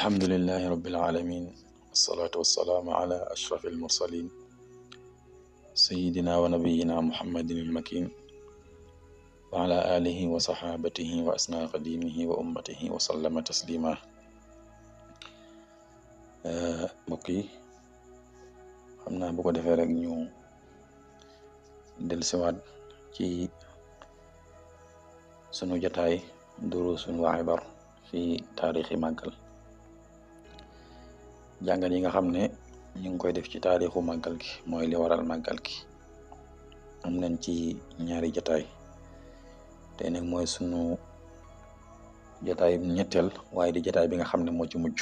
alhamdulillahi rabbil alamin wassalatu wassalamu ala ashrafil mursalin sayyidina wa nabiyyina muhammadin al-makin wa ala alihi wa sahabatihi wa asna qadimihi wa ummatihi wa sallama taslima. mbokk yi xam naa bu ko defee rek ñu dellusiwaat ci sunu jotaay durusun wa ibar fi taarixi màggal, jàngat yi nga xam ne ñu ngi koy def ci taarixu màggal gi mooy li waral màggal gi. am nañ ci ñaari jotaay, tey nag mooy sunu jotaay ñetteel, waaye di jotaay bi nga xam ne moo ci mujj.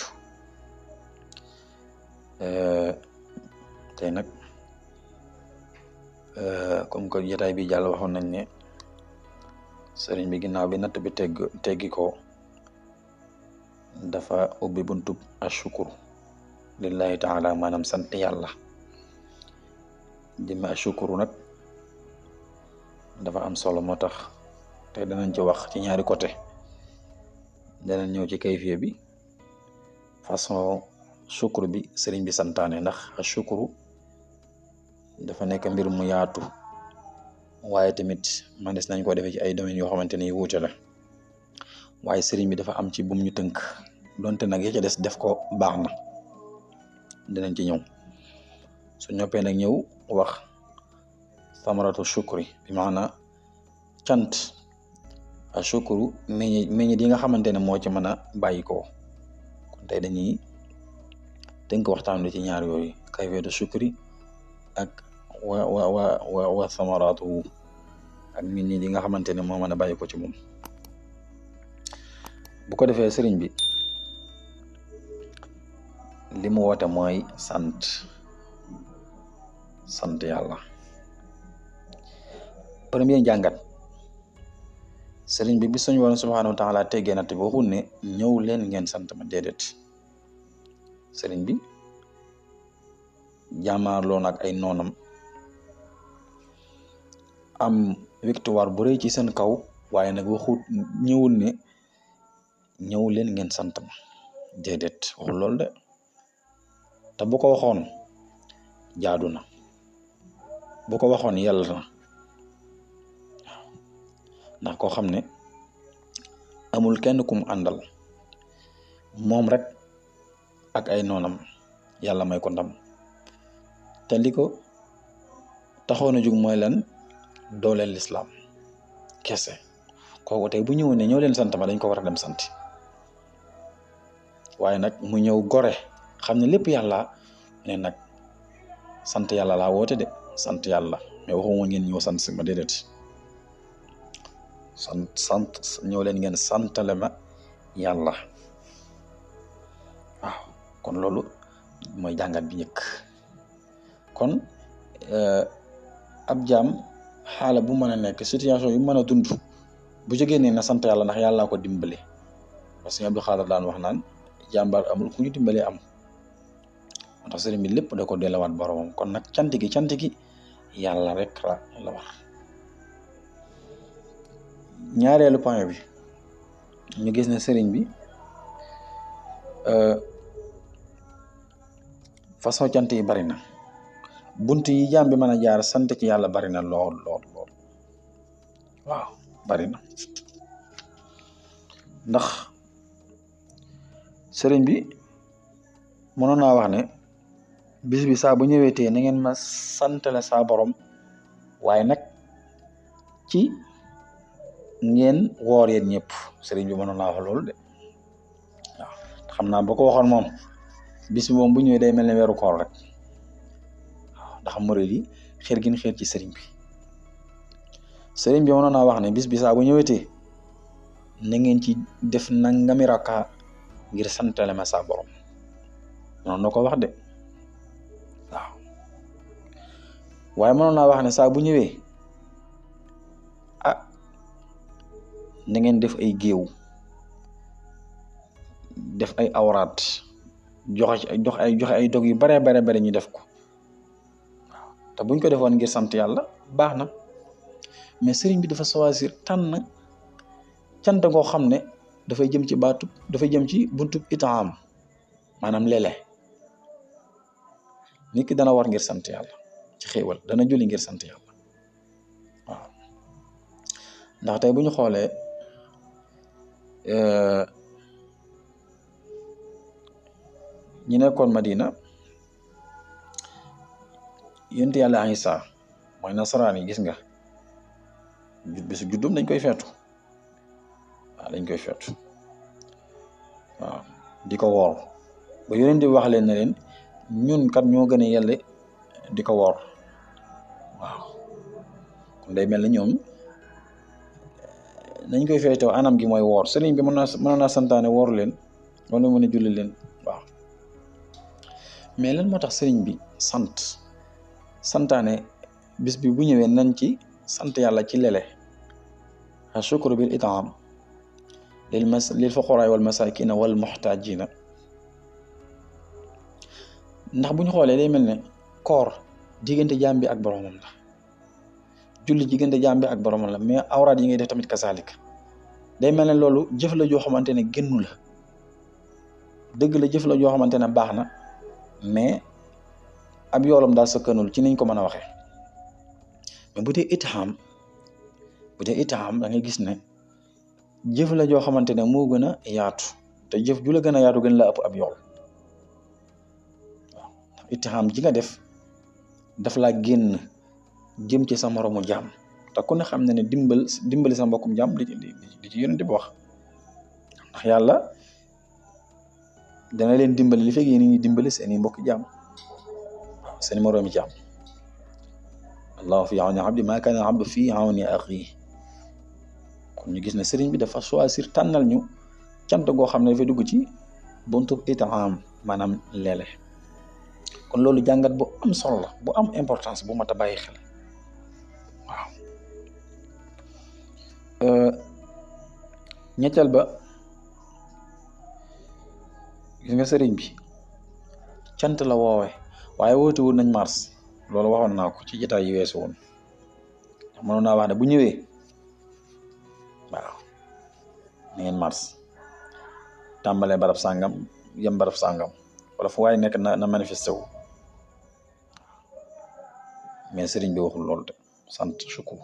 tey nag comme que jotaay bi jàll waxoon nañ ne sëriñ bi ginnaaw bi natt bi teggi ko dafa ubbi buntub ashukuru lillahi taala, maanaam sant yàlla. jëmme ashukuru nag dafa am solo, moo tax te danañ ci wax ci ñaari côté. danañ ñëw ci kayfiya bi, façon shukuru bi sëriñ bi santaane, ndax ashukuru dafa nekk mbir mu yaatu, waaye tamit man des nañ ko defee ci ay domaines yoo xamante ni wuute la, waaye sëriñ bi dafa am ci bum ñu tënk, donte nag ya ca des def ko baax na. dinañ ci ñëw su ñoppee nag ñëw wax samaratu shukri bi maana cant a shukru meññit yi nga xamante ne moo ci mën a bàyyi ko. kon tey dañuy tënk waxtaan wi ci ñaar yooyu, kayfiyatu shukri ak wa samaratu, ak meññit yi nga xamante ne moo mën a bàyyi ko ci moom. bu ko defee sëriñ bi li mu woote mooy sant yàlla. premier jàngat, sëriñ bi bi suñu Boroom subhanahu wa taala teggee natt bi waxul ne ñëw leen ngeen sant ma, déedéet. sëriñ bi jàmmaarloo nag ay noonam, am victoire bu rëy ci seen kaw, waaye nag waxut ñëwul ne ñëw leen ngeen sant ma, déedéet waxul loolu de. te bu ko waxoon jaadu na, bu ko waxoon yàlla na, ndax koo xam ne amul kenn kum àndal, moom rek ak ay noonam, yàlla may ko ndam. te li ko taxoon a jug mooy lan? dooleel lislaam kese. kooku tey bu ñëwoon ne ñëw leen sant ma, dañ ko war a dem sant. waaye nag mu ñëw gore, xam ne lépp yàlla, ne nag sant yàlla laa woote de, sant yàlla, mais waxuma ngeen ñëw sant si ma, déedéet. sant ñëw leen ngeen santale ma yàlla. waaw kon loolu mooy jàngat bi njëkk. kon ab jaam xaala bu mën a nekk, situation yu mën a dund, bu jógee ne na sant yàlla, ndax yàllaa ko dimbale. parce que Abdou Khadre daan wax naan jàmbaar amul ku ñu dimbalee am. moo tax sëriñ bi lépp da ko delluwaat boromam. kon nag cant gi yàlla rek la war. ñaareelu point bi ñu gis ne sëriñ bi façon cant yi bari na, bunt yi jaam bi mën a jaar sant ci yàlla bari na lool. waaw bari na, ndax sëriñ bi mënoon naa wax ne bis bi saa bu ñëweetee na ngeen ma santale saa borom, waaye nag ci ngeen woor yéen ñëpp. sëriñ bi mënoon naa wax loolu de. waaw xam naa boo ko waxoon moom, bis bi moom bu ñëwee day mel ne weeru koor rek. waaw ndax murid yi xeer gi ñu xeer ci sëriñ bi. sëriñ bi mënoon naa wax ne bis bi saa bu ñëwetee na ngeen ci def nangami rakka ngir santale ma saa borom. mënoon na ko wax de. waaw waaye mënoon naa wax ne saa bu ñëwee na ngeen def ay géew, def ay awraat, joxe ay dog yu bare ñu def ko. waaw te buñ ko defoon ngir sant yàlla baax na, mais sëriñ bi dafa choisir tànn cant goo xam ne dafay jëm ci buntub itaam, maanaam lele nit ki dana war ngir sant yàlla ci xéewal, dana julli ngir sant yàlla waaw. ndax tey bu ñu xoolee ñi nekkoon Madina yonent yàlla Isa mooy nasaraan yi gis nga bisu juddum dañ koy feetu waaw, dañ koy feetu waaw, di ko woor ba yonent bi wax leen ne leen ñun kat ñoo gën a yelle di ko woor waaw. kon day mel ni ñoom nañ koy feetoo anam gi mooy woor. sëriñ bi mënoon naa santaane woor leen wala mën a julli leen waaw, mais lan moo tax sëriñ bi santaane bis bi bu ñëwee nañ ci sant yàlla ci lele ashukru bil itaam lil fuqaraa wal masakina wal muhtajina. ndax bu ñu xoolee day mel ne koor diggante jaam bi ak boromam la, julli diggante jaam bi ak boromam la, mais awraat yi ngay def tamit kasaalika day mel ne loolu jëf la joo xamante ne génnu la. dëgg la jëf la joo xamante ne baax na, mais ab yoolam daal sëkkanul ci niñ ko mën a waxee. mais bu dee itaam da ngay gis ne jëf la joo xamante ne moo gën a yaatu, te jëf ju la gën a yaatu gën la ëpp ab yool waaw. itaam ji nga def daf laa génn jëm ci sa moromu jaam, te ku ne xam ne dimbali sa mbokkum jaam di ci yonent bi wax. ndax yàlla dana leen dimbali li fekk yéen ñi dimbali seeni mbokki jaam seeni moroomi jaam. allahu fi awni abdi ma kaana abdu fi awni axi. kon ñu gis ne sëriñ bi dafa choisir tànnal ñu cant goo xam ne dafay dugg ci buntu itaam maanaam leele. kon loolu jàngat bu am solo la, bu am importance, bu mat a bàyyi xel waaw. ñetteel ba gis nga sëriñ bi cant la woowe waaye woote woon nañ mars. loolu waxoon naa ko ci jotaay yi weesu woon. mënoon naa wax ne bu ñëwee waaw na ngeen mars tàmbalee barab sàngam yem barab sàngam wala fu waaye nekk na manifesté wu. mais sëriñ bi waxul loolu de sant shukru.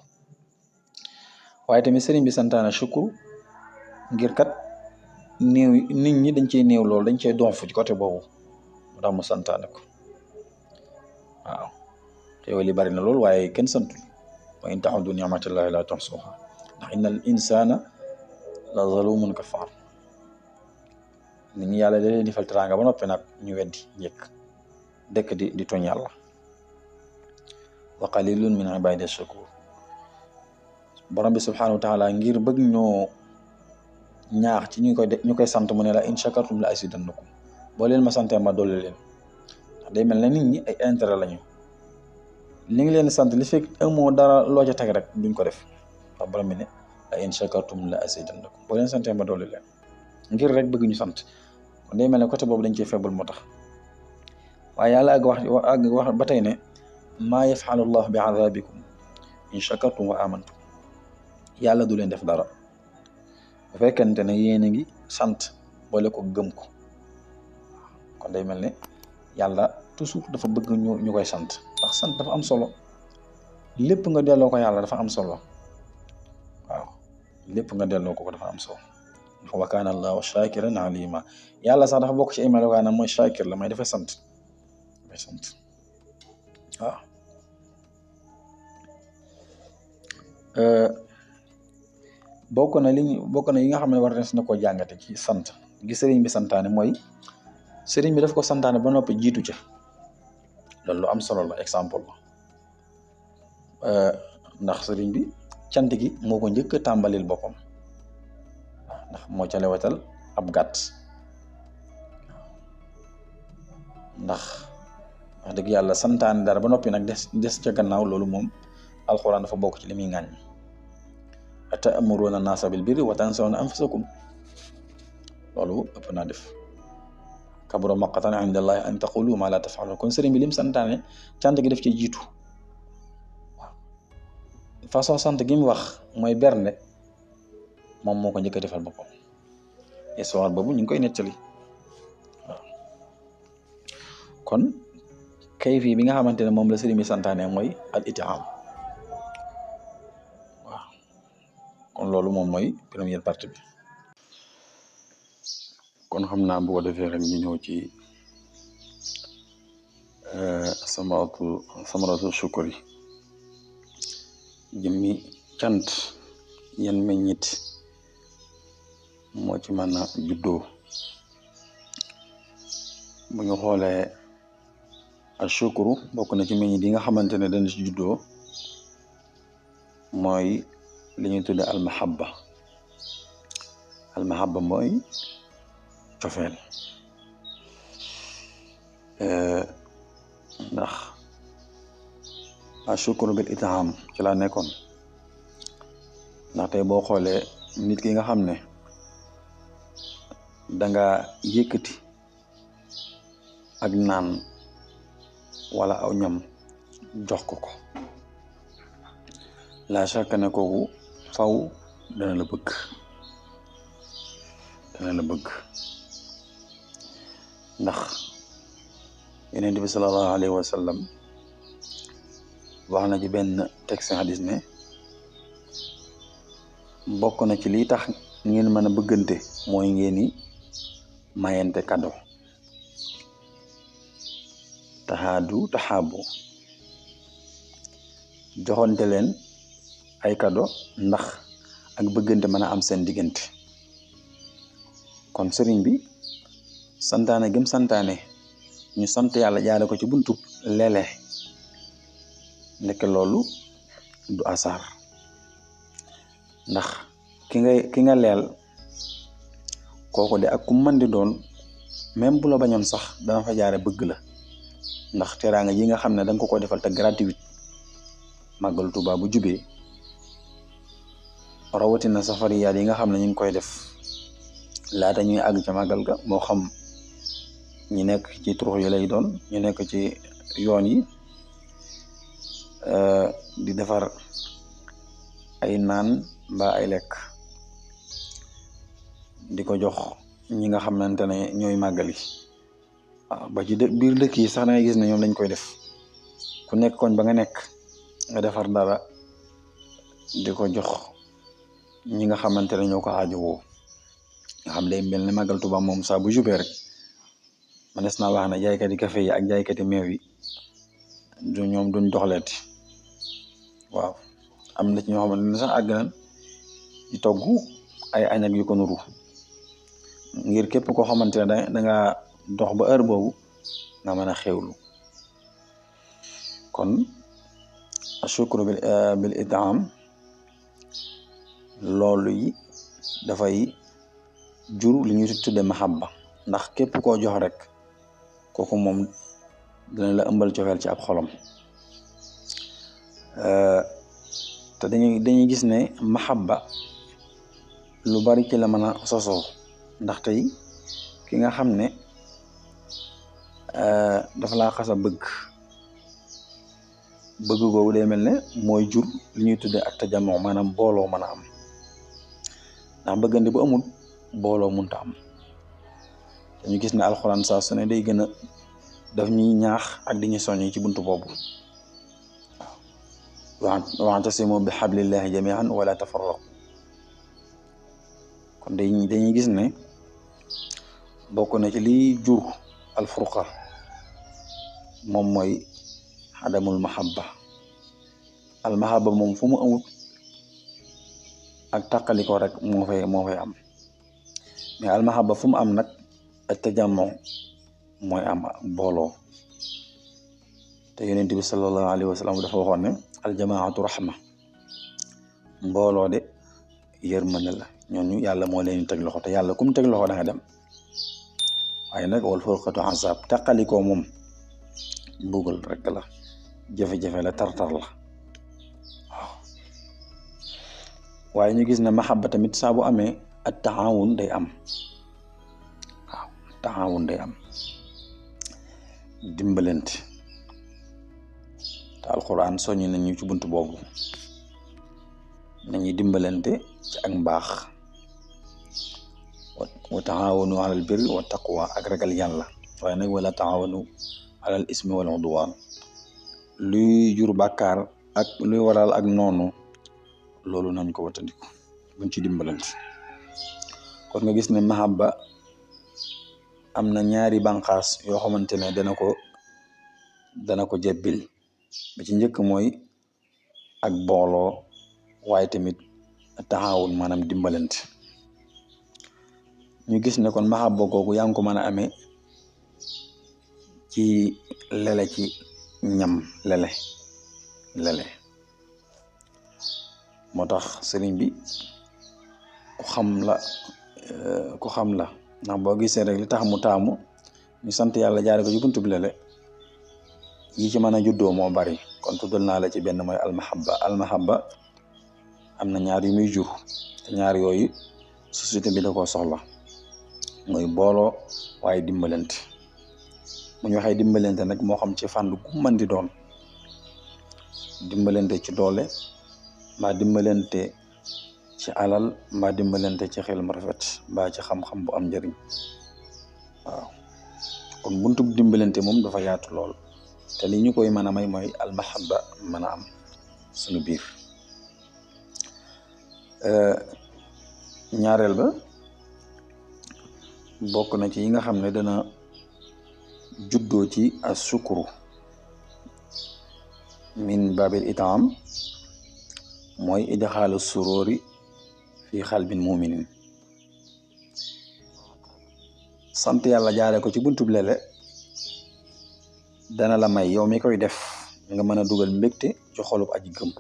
waaye tamit sëriñ bi santaana shukru ngir kat néew nit ñi dañ cey néew loolu dañ cey donf ci côté boobu moo tax mu santaane ko waaw. xéewal yi bari na loolu waaye kenn santul. wa in ta'uddu ni'matallahi la tuhsuha ndax innal insana la zalumun kafar. nit ñi yàlla da leen defal teraanga ba noppi nag ñu weddi njëkk dëkk di tooñ yàlla. wa qalilun min ibadi shakur. borom bi subhanahu wa taala ngir bëgg ñoo ñaax ci ñu koy sant mu ne la in shakartum la azidannakum. boo leen ma santee ma dolli leen. ndax day mel ne nit ñi ay intérêt lañu. li ngi leen sant li fekk amoo dara loo ca teg rek duñ ko def. ndax borom bi ne la in shakartum la azidannakum. boo leen santee ma dolli leen ngir rek bëgg ñu sant. kon day mel ne côté boobu dañ cee faible moo tax. waaye yàlla àgg wax ba tey ne maa yafalu llahu bi azabikum in shakartum wa amantum. yàlla du leen def dara bu fekkente ne yéen a ngi sant boole ko gëm ko. kon day mel ne yàlla toujours dafa bëgg ñu koy sant. ndax sant dafa am solo. lépp nga delloo ko yàlla dafa am solo waaw. lépp nga delloo ko dafa am solo. wa kaana allahu shakiran alima. yàlla sax dafa bokk ci ay melokaanam mooy shakir la may dafay sant waaw. bokk na yi nga xam ne war na koo jàngate ci sant gi sëriñ bi santaane mooy sëriñ bi daf ko santaane ba noppi jiitu ca. loolu lu am solo la exemple la ndax sëriñ bi cant gi moo ko njëkk a tàmbalil boppam ndax moo ca lewatal ab gàtt. ndax wax dëgg yàlla santaane dara ba noppi nag des ca gannaaw loolu moom alxuraan dafa bokk ci li muy ŋàññ. ata'muruna naasa bil birri wa tansawna anfusakum. loolu ëpp naa def. kabura maqatan inda allahi an taqulu ma la taf'alun. kon sëriñ bi lim santaane cant gi def ci jiitu waaw. façon sant gi mu wax mooy bernde moom moo ko njëkk a defal boppam. histoire boobu ñu ngi koy nettali waaw. kon kayfi bi nga xamante ne moom la sëriñ bi santaane mooy al itiam. waaw kon loolu moom mooy première partie bi. kon xam naa bu ko defee rek ñu ñëw ci samaratu shukri jëmmi cant yan meññit moo ci mën a juddoo. bu ñu xoolee ashukru bokk na ci meññit yi nga xamante ne dana ci juddoo mooy li ñuy tudde almahabba mooy cofeel. ndax ashukru bil itaam ci laa nekkoon. ndax tey boo xoolee nit ki nga xam ne danga yëkkati ak naan wala aw ñam jox ko la chaque ne kooku faw dana la bëgg ndax Yonent bi sallallahu alayhi wa sallam wax na ci benn texte hadis ne bokk na ci lii tax ngeen mën a bëggante mooy ngeen ni mayente kado taxaabu joxonte leen ay kado ndax ak bëggante mën a am seen diggante. kon sëriñ bi santaane gëm santaane ñu sant yàlla jaare ko ci buntub leele nekk loolu du asaar. ndax ki nga leel kooku de ak ku mën di doon même bu la bañoon sax dana fa jaare bëgg la. ndax teraanga yi nga xam ne danga ko defal te gratuite màggal Tuubaa bu jubee rawatina safariyaat yi nga xam ne ñu ngi koy def laata ñuy àgg ca màggal ga moo xam ñi nekk ci turux yi lay doon ñu nekk ci yoon yi di defar ay naan mbaa ay lekk di ko jox ñi nga xamante ne ñooy màggali. waaw ba ci biir dëkk yi sax da ngay gis ne ñoom lañ koy def ku nekk koñ ba nga nekk nga defar dara di ko jox ñi nga xamante ne ñoo ko aajowoo. nga xam day mel ne màggal Tuuba moom saa bu jubee rek manes naa wax ne jaaykati café yi ak jaaykati meew yi ñoom duñ doxleeti. waaw am na ci ñoo xamante ne sax àgg nañ di togg ay añ ak yu ko nuru ngir képp koo xamante ne danga dox ba heure boobu nga mën a xewlu. kon ashukru bil itaam loolu yi dafay jur li ñuy tudde mahabba. ndax képp koo jox rek kooku moom dina la ëmbal cofeel ci ab xolam. te dañuy gis ne mahabba lu bari ci la mën a sosoo. ndax tey ki nga xam ne dafa laa xasa bëgg googu day mel ne mooy jur li ñuy tudde ak tajamoo maanaam booloo mën a am. ndax bëggante bu amul booloo munta am. dañu gis ne alxuraan saa su ne day gën a daf ñuy ñaax ak di ñu soññ ci buntu boobu. waaw wa'tasimu bi hablillahi jami'an wala tafarraqu. kon dañuy gis ne bokk na ci liy jur alfurqa moom mooy adamul mahabba. al mahabba moom fu mu amut ak tàqaliko rek moo fay am. mais al mahabba fu mu am nag ak tajammo mooy am booloo. te yonent bi sallallahu alayhi wa sallam dafa waxoon ne aljamaatu rahma. mbooloo de yërmande la. ñooñu yàlla moo leen teg loxo te yàlla kum teg loxo da nga dem. waaye nag wal furqatu azab tàqalikoo moom mbugal rek la jafe-jafe la tartar la. waaw waaye ñu gis ne mahabba tamit saa bu amee at taawun day am. waaw taawun day am dimbalante te alquran soññi nañu ci buntu boobu nañuy dimbalante ci ak mbaax. wa taawanu alal birri wa taqwa ak ragal yàlla. waaye nag wala taawanu alal ismi wal udwan luy jur bàkkaar ak luy waral ak noonu loolu nañ ko watandiku buñ ci dimbalante. kon nga gis ne mahabba am na ñaari banqaas yoo xamante ne dana ko jebbil bi ci njëkk mooy ak booloo waaye tamit taxawun maanaam dimbalante. ñu gis ne kon mahabba googu yaa ngi ko mën a amee ci lele ci ñam lele moo tax sëriñ bi ku xam la ndax boo gisee rek li tax mu taamu ñu sant yàlla jaare ko ci buntu bi lele yi ci mën a juddoo moo bari. kon tuddal naa la ci benn mooy almahabba am na ñaar yu muy jur te ñaar yooyu société bi da koo soxla mooy booloo waaye dimbalante. bu ñu waxee dimbalante nag moo xam ci fànn gu mën di doon, dimbalante ci doole mbaa dimbalante ci alal mbaa dimbalante ci xel mu rafet mbaa ci xam-xam bu am njëriñ. waaw kon buntu dimbalante moom dafa yaatu lool te li ñu koy mën a may mooy almahabba mën a am suñu biir. ñaareel ba bokk na ci yi nga xam ne dana juddoo ci as-sukru min babil itaam mooy idxaalu sururi fi xalbin muminin. sant yàlla jaare ko ci buntub lele dana la may yow mi koy def nga mën a dugal mbégte ci xolub aji gëm.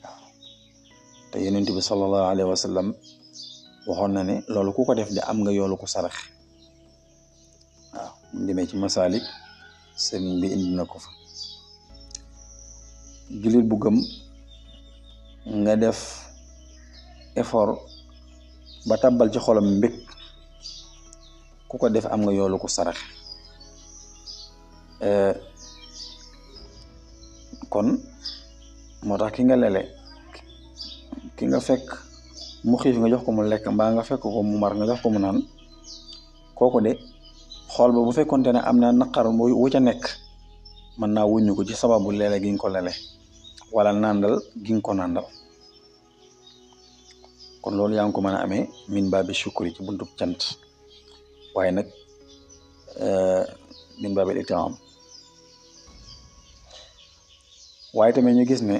waaw te yonent bi sallallahu alayhi wa sallam waxoon na ne loolu ku ko def de am nga yoolu ko sarax. waaw mu demee ci masalik sëriñ bi indi na ko fa. jullit bu gëm nga def effort ba tàbbal ci xolam mbég ku ko def am nga yoolu ko sarax. kon moo tax ki nga lele ki nga fekk mu xiif nga jox ko mu lekk mbaa nga fekk ko mu mar nga jox ko mu naan kooku de xool ba bu fekkonte ne am na naqar wu ca nekk mën naa wuññu ko ci sababu lele gi nga ko lele wala nàndal gi nga ko nàndal. kon loolu yaa ngi ko mën a amee min baabi shukri ci buntub cant waaye nag min baabil itaam. waaye tamit ñu gis ne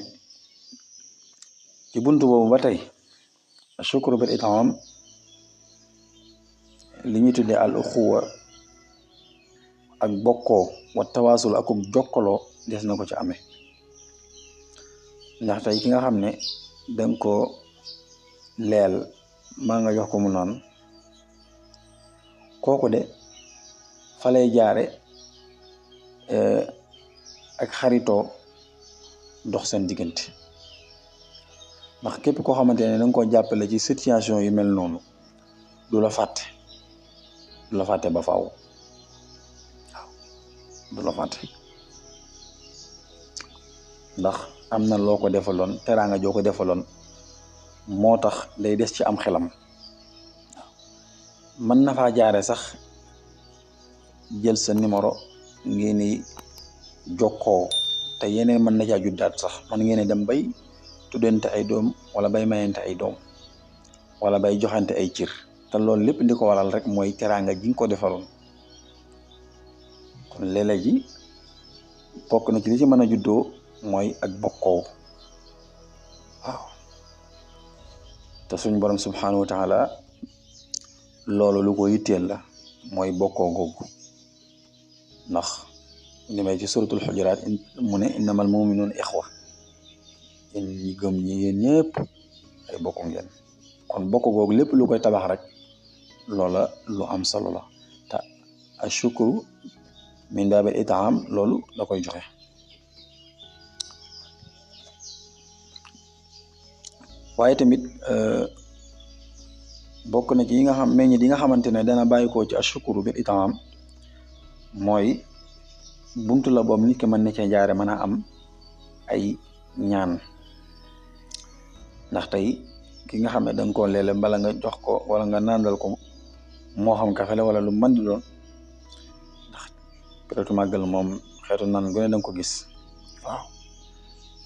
ci buntu boobu ba tey shukru bil itaam li ñuy tuddee al uxuwa ak bokkoo wa tawaasul ak jokkaloo des na ko ci amee. ndax tey ki nga xam ne danga ko leel maa nga jox ko mu naan kooku de fa lay jaare ak xaritoo dox seen diggante. ndax képp koo xamante ne danga ko jàppale ci situation yu mel noonu du la fàtte ba faaw. waaw du la fàtte ndax am na loo ko defaloon teraanga joo ko defaloon moo tax day des ci am xelam. mën na faa jaare sax jël sa numéro ngeen di jokkoo te yeneen mën na caa juddaat sax man ngeen dem bay tuddante ay doom wala bay mayante ay doom wala bay joxante ay cër te loolu lépp li ko waral rek mooy teraanga ji nga ko defaloon. kon léeg-léeg ji bokk na ci li ci mën a juddoo mooy ak bokkoo. waaw te suñ borom subhanahu wa taala loolu lu ko yitteel la mooy bokkoo googu. ndax li may ci suratul xujuraat mu ne innamal muminuun ixwa yéen ñi gëm ñi yéen ñëpp ay bokk ngeen. kon bokk googu lépp lu koy tabax rek loola lu am solo la te ashukru min baabil itaam loolu da koy joxe. waaye tamit bokk na ci yi nga xam meññit yi nga xamante ne dana bàyyi ko ci ashukru bil itaam mooy buntu la boobu nit ki mën na cee jaare mën a am ay ñaan. ndax tey ki nga xam ne danga koo leele mbala nga jox ko wala nga nàndal ko moo xam kafe la wala lu mën di doon ndax période màggal moom xeetu naan gu ne danga ko gis waaw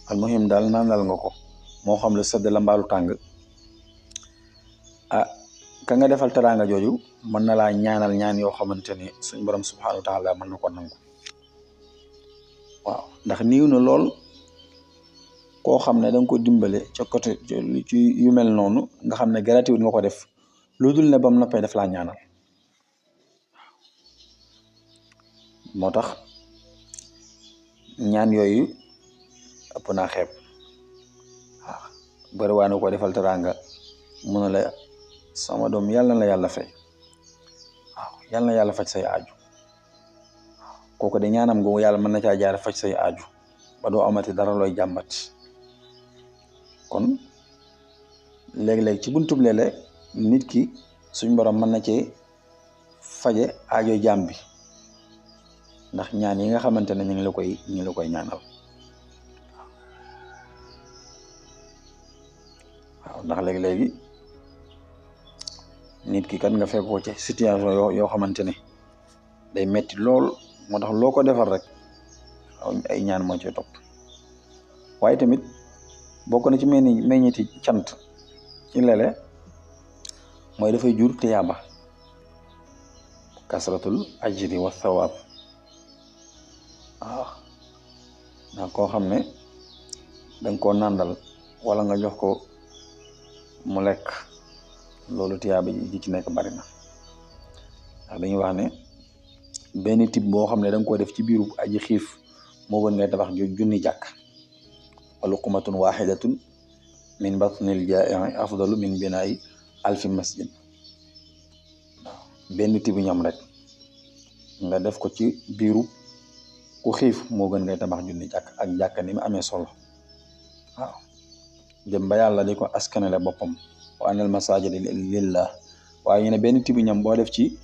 almuhim daal naanal nga ko moo xam lu sedd la mbaalu tàng ka nga defal teraanga jooju mën na laa ñaanal ñaan yoo xamante ne suñ borom subhanahu wa taala mën na ko nangu waaw ndax niiw na lool koo xam ne danga ko dimbale ca côté ci yu mel noonu nga xam ne gratuit nga ko def lu dul ne bam noppee def laa ñaanal moo tax ñaan yooyu ëpp naa xeeb waaw bari waa na ko defal teraanga mu ne la sama doom yàlla na la yàlla fay waaw yàlla na yàlla faj say aaju waaw kooku de ñaanam nga yàlla mën na caa jaar faj say aaju ba doo amati dara looy jàmbat kon léeg-léeg ci buntub léeg-léeg nit ki suñ borom mën na cee faje aajo jàmm bi ndax ñaan yi nga xamante ne ñu ngi la koy ñaanal waaw ndax léegi-léegi nit ki kat nga fekk ko ci situation yoo xamante ne day metti lool moo tax loo ko defal rek ay ñaan moo ci topp waaye tamit bokk na ci meññiti cant ci lele mooy dafay jur tiyaaba kasratul ajri wa thawaab waaw ndax koo xam ne danga koo nàndal wala nga jox ko mu lekk loolu tiyaaba ji ci nekk bari na ndax dañuy wax ne benn tib boo xam ne danga ko def ci biiru aji xiif moo gën ngay tabax junni jàkk wa luqmatun waxidatun min batnil jaa'i afdalu min binaa'i alfi masjid waaw benn tibu ñam rek nga def ko ci biiru ku xiif moo gën ngay tabax junni jàkk ak jàkk ni mu amee solo waaw dem ba yàlla di ko askanale boppam wa anal masajida lillah waaye ñu ne benn tibu ñam boo def ci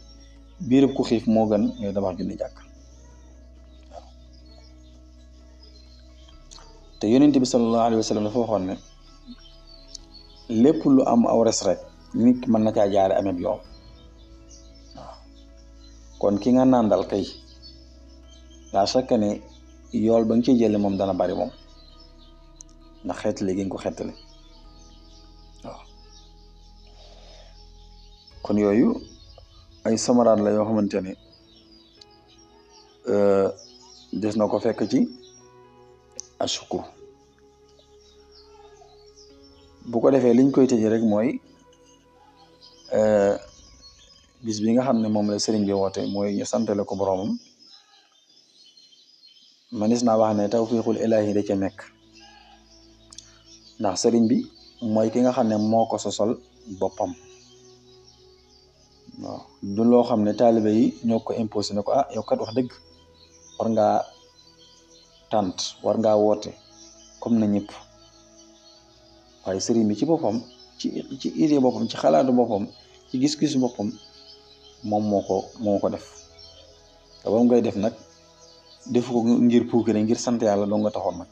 biirub ku xiif moo gën ngay tabax junni jàkk waaw te yonent bi sallallahu alayhi wa sallam dafa waxoon ne lépp lu am aw res rek nit mën na caa jaare ameb yoon waaw kon ki nga nàndal kay la chaque ne yool ba nga ciy jële moom dana bari moom ndax xeetali gi nga ko xeetali waaw kon yooyu ay samaraat la yoo xamante ne des na ko fekk ci ashukur bu ko defee liñ koy tëjee rek mooy bis bi nga xam ne moom la sëriñ bi woote mooy ñu santale ko boroomam manis naa wax ne tawfiixul ilaahi da ca nekk ndax sëriñ bi mooy ki nga xam ne moo ko sosal boppam waaw du loo xam ne taalibe yi ñoo ko imposé ne ko yow kat wax dëgg war ngaa tànt war ngaa woote comme na ñëpp waaye sëriñ bi ci boppam ci idée boppam ci xalaatu boppam ci gis-gisu boppam moom moo ko def te ba ngay def nag defu ko ngir puukare ngir sant yàlla doo nga taxoon nag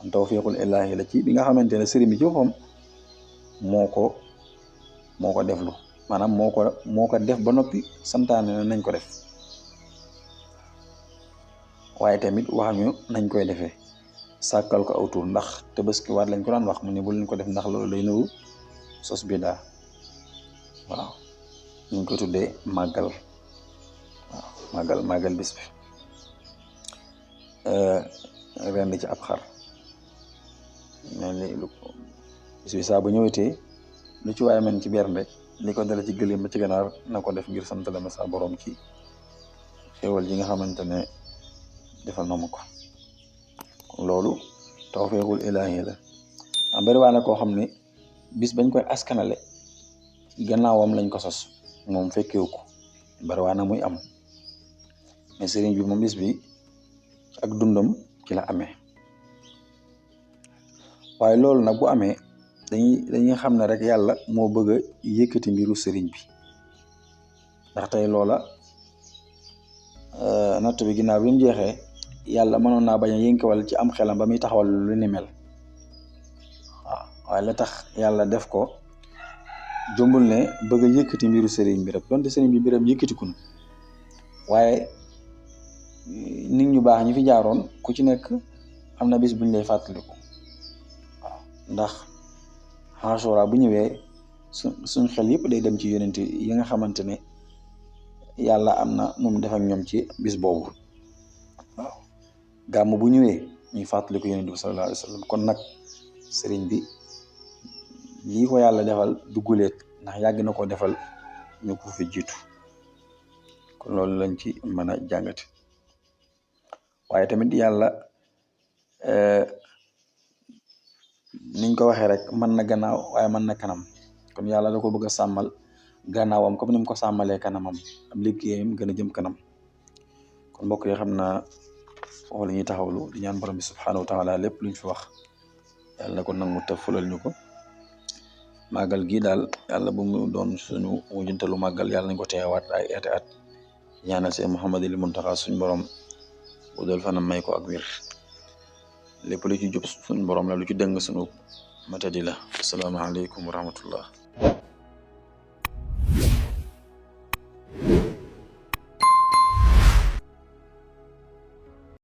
waaw tawfiqul ilaahi la ci bi nga xamante ne sëriñ bi ci boppam moo ko deflu maanaam moo ko def ba noppi santaane na nañ ko def waaye tamit wax ñu nañ koy defee sàkkal ko aw tur ndax Tabaski waat lañ ko daan wax mu ne bu leen ko def ndax loolu lay nuru sos bidaa waaw ñu ngi koy tuddee màggal waaw màggal bis bi rend ci ab xar mel ni bis bi saa bu ñëwetee lu ci waaye men ci bernde li ko dale ci gëléem ba ci ganaar na ko def ngir sant la ma sa borom ci xéwal ji nga xamante ne defal na ma ko loolu tawfiqul ilaahi la bari waa na koo xam ne bis bañ koy askanale gannaawam lañ ko sos moom fekkewu ko bari waa na muy am mais sëriñ bi moom bis bi ak dundam ci la amee waaye loolu nag bu amee dañuy xam ne rek yàlla moo bëgg a yëkkati mbiru sëriñ bi ndax tey loola natt bi ginnaaw bi mu jeexee yàlla mënoon naa bañ a yënkewal ci am xelam ba muy taxawal lu ni mel waaw waaye la tax yàlla def ko jombul ne bëgg a yëkkati mbiru sëriñ bi rek donte sëriñ bi mbiram yëkkatiku na waaye nit ñu baax ñi fi jaaroon ku ci nekk am na bis buñ lay fàttaliku waaw ndax Ashura bu ñëwee suñ xel yëpp day dem ci yonent yi nga xamante ne yàlla am na nu mu def ak ñoom ci bis boobu waaw gàmm bu ñëwee ñuy fàttaliku yonent bi sallallahu alayhi wa sallam kon nag sëriñ bi lii ko yàlla defal dugguleet ndax yàgg na ko defal ñu ko fi jiitu kon loolu lañ ci mën a jàngate waaye tamit yàlla niñ ko waxee rek mën na gannaaw waaye mën na kanam kon yàlla da ko bëgg a sàmmal gannaawam comme ni mu ko sàmmalee kanamam am liggéeyam gën a jëm kanam kon mbokk yi xam naa foofu la ñuy taxawlu di ñaan borom bi subhanahu wa taala lépp luñ fi wax yàlla na ko nangu te fulal ñu ko màggal gi daal yàlla bu mu doon suñu mujjantalu màggal yàlla nañ ko teewaat ay ati at ñaanal see Muhammadul Muntaxa suñ borom bu dal fanam may ko ak wér lépp lu ci jub suñ borom la lu ci dëng suñu matadi la asalaamaaleykum wa rahmatullah